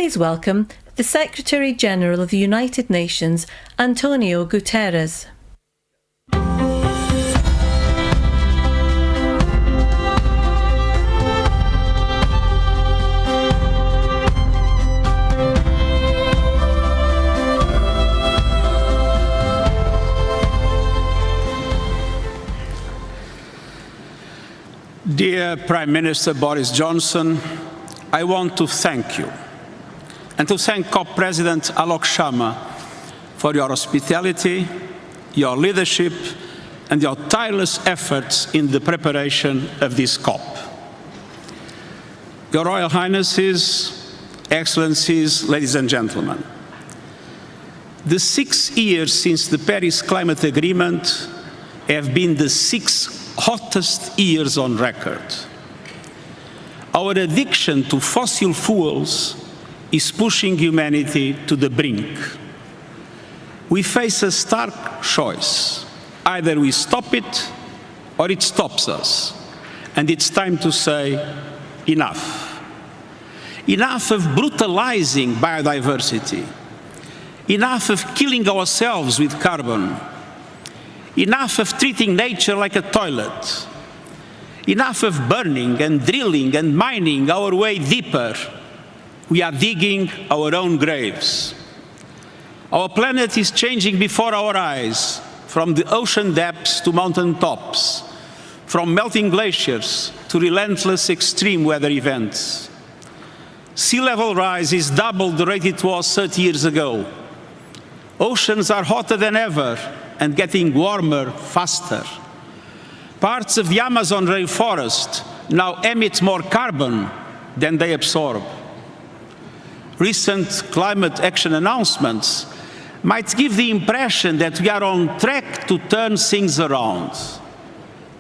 please welcome the Secretary-General of the United Nations, António Guterres. Dear Prime Minister Boris Johnson, I want to thank you and to thank COP President Alok Sharma for your hospitality, your leadership and your tireless efforts in the preparation of this COP. Your Royal Highnesses, Excellencies, ladies and gentlemen, the 6 years since the Paris Climate Agreement have been the 6 hottest years on record. Our addiction to fossil fuels is pushing humanity to the brink. We face a stark choice. Either we stop it or it stops us. And it's time to say, enough. Enough of brutalizing biodiversity. Enough of killing ourselves with carbon. Enough of treating nature like a toilet. Enough of burning and drilling and mining our way deeper. We are digging our own graves. Our planet is changing before our eyes, from the ocean depths to mountain tops, from melting glaciers to relentless extreme weather events. Sea level rise is double the rate it was 30 years ago. Oceans are hotter than ever and getting warmer faster. Parts of the Amazon rainforest now emit more carbon than they absorb. Recent climate action announcements might give the impression that we are on track to turn things around.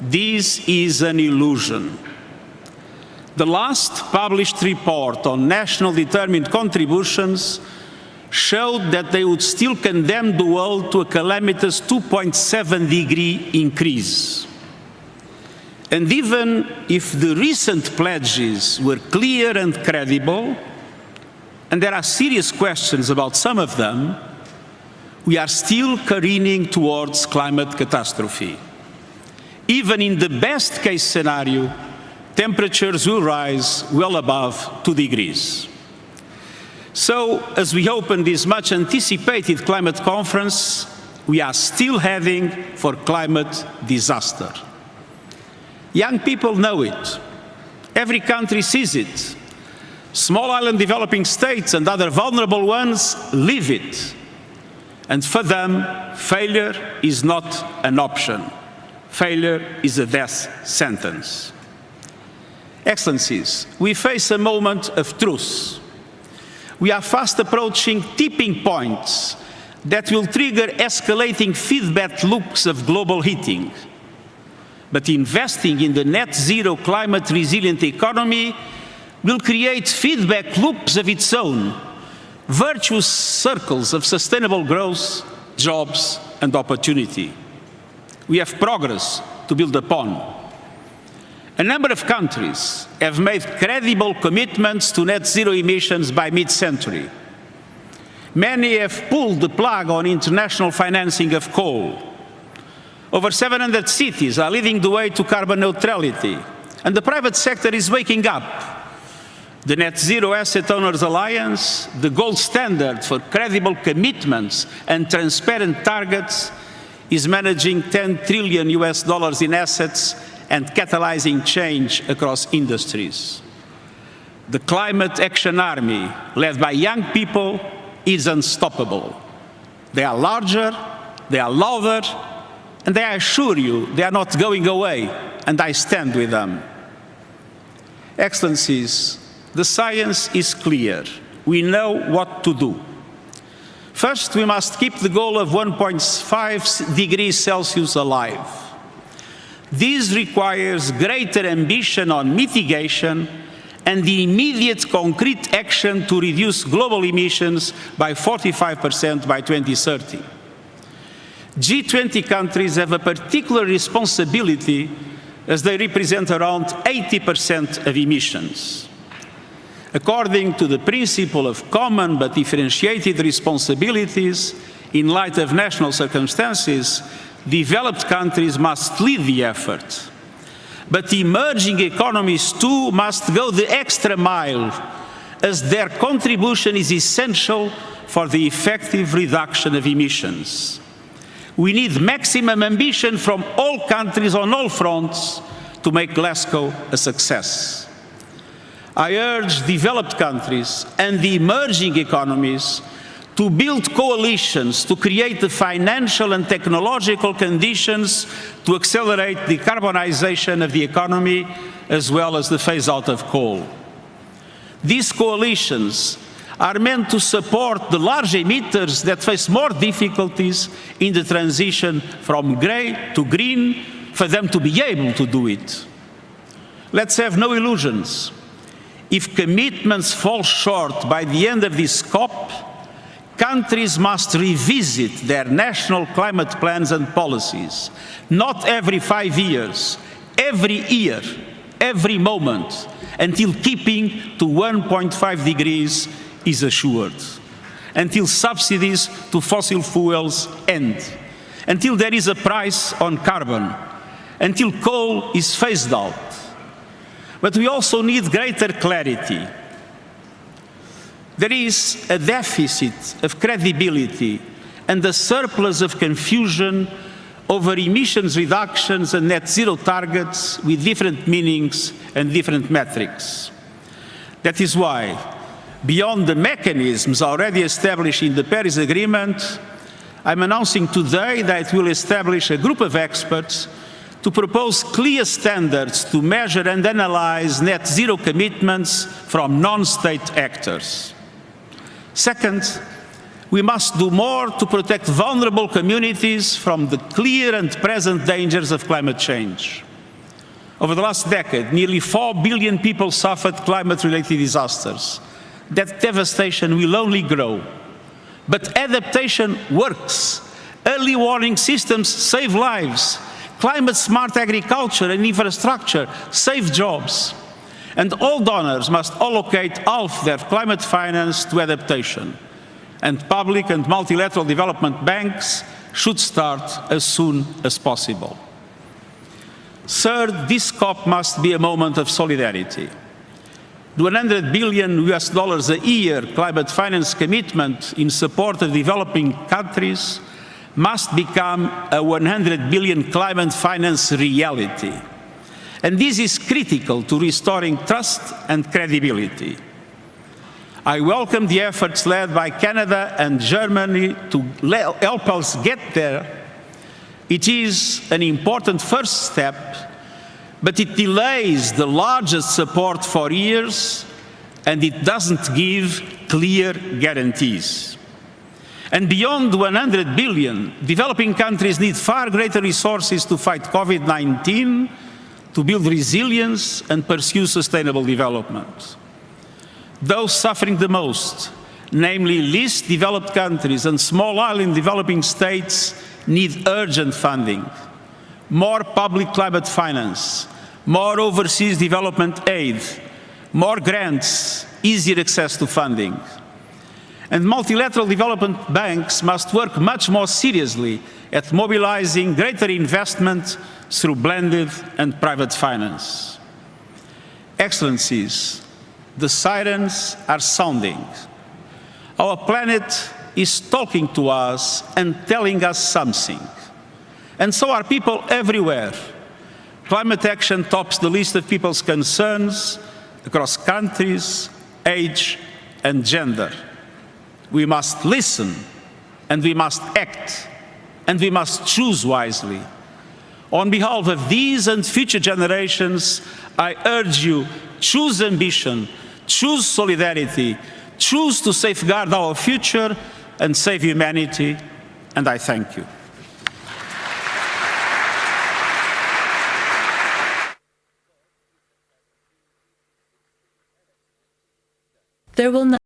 This is an illusion. The last published report on national determined contributions showed that they would still condemn the world to a calamitous 2.7-degree increase. And even if the recent pledges were clear and credible, and there are serious questions about some of them, we are still careening towards climate catastrophe. Even in the best-case scenario, temperatures will rise well above 2 degrees. So, as we open this much-anticipated climate conference, we are still heading for climate disaster. Young people know it. Every country sees it. Small island developing states and other vulnerable ones live it. And for them, failure is not an option. Failure is a death sentence. Excellencies, we face a moment of truth. We are fast approaching tipping points that will trigger escalating feedback loops of global heating. But investing in the net zero climate resilient economy will create feedback loops of its own, virtuous circles of sustainable growth, jobs and opportunity. We have progress to build upon. A number of countries have made credible commitments to net zero emissions by mid-century. Many have pulled the plug on international financing of coal. Over 700 cities are leading the way to carbon neutrality, and the private sector is waking up. The Net Zero Asset Owners Alliance, the gold standard for credible commitments and transparent targets, is managing $10 trillion in assets and catalyzing change across industries. The Climate Action Army, led by young people, is unstoppable. They are larger, they are louder, and I assure you, they are not going away, and I stand with them. Excellencies, the science is clear. We know what to do. First, we must keep the goal of 1.5 degrees Celsius alive. This requires greater ambition on mitigation and the immediate concrete action to reduce global emissions by 45% by 2030. G20 countries have a particular responsibility as they represent around 80% of emissions. According to the principle of common but differentiated responsibilities in light of national circumstances, developed countries must lead the effort. But emerging economies too must go the extra mile, as their contribution is essential for the effective reduction of emissions. We need maximum ambition from all countries on all fronts to make Glasgow a success. I urge developed countries and the emerging economies to build coalitions to create the financial and technological conditions to accelerate the decarbonization of the economy as well as the phase-out of coal. These coalitions are meant to support the large emitters that face more difficulties in the transition from grey to green, for them to be able to do it. Let's have no illusions. If commitments fall short by the end of this COP, countries must revisit their national climate plans and policies, not every 5 years, every year, every moment, until keeping to 1.5 degrees is assured, until subsidies to fossil fuels end, until there is a price on carbon, until coal is phased out. But we also need greater clarity. There is a deficit of credibility and a surplus of confusion over emissions reductions and net zero targets with different meanings and different metrics. That is why, beyond the mechanisms already established in the Paris Agreement, I'm announcing today that we'll establish a group of experts to propose clear standards to measure and analyze net zero commitments from non-state actors. Second, we must do more to protect vulnerable communities from the clear and present dangers of climate change. Over the last decade, nearly 4 billion people suffered climate-related disasters. That devastation will only grow. But adaptation works. Early warning systems save lives. Climate-smart agriculture and infrastructure save jobs. And all donors must allocate half their climate finance to adaptation. And public and multilateral development banks should start as soon as possible. Third, this COP must be a moment of solidarity. The $100 billion a year climate finance commitment in support of developing countries must become a 100 billion climate finance reality. And this is critical to restoring trust and credibility. I welcome the efforts led by Canada and Germany to help us get there. It is an important first step, but it delays the largest support for years, and it doesn't give clear guarantees. And beyond 100 billion, developing countries need far greater resources to fight COVID-19, to build resilience and pursue sustainable development. Those suffering the most, namely least developed countries and small island developing states, need urgent funding, more public climate finance, more overseas development aid, more grants, easier access to funding. And multilateral development banks must work much more seriously at mobilizing greater investment through blended and private finance. Excellencies, the sirens are sounding. Our planet is talking to us and telling us something. And so are people everywhere. Climate action tops the list of people's concerns across countries, age, and gender. We must listen, and we must act, and we must choose wisely. On behalf of these and future generations, I urge you, choose ambition, choose solidarity, choose to safeguard our future and save humanity, and I thank you. There will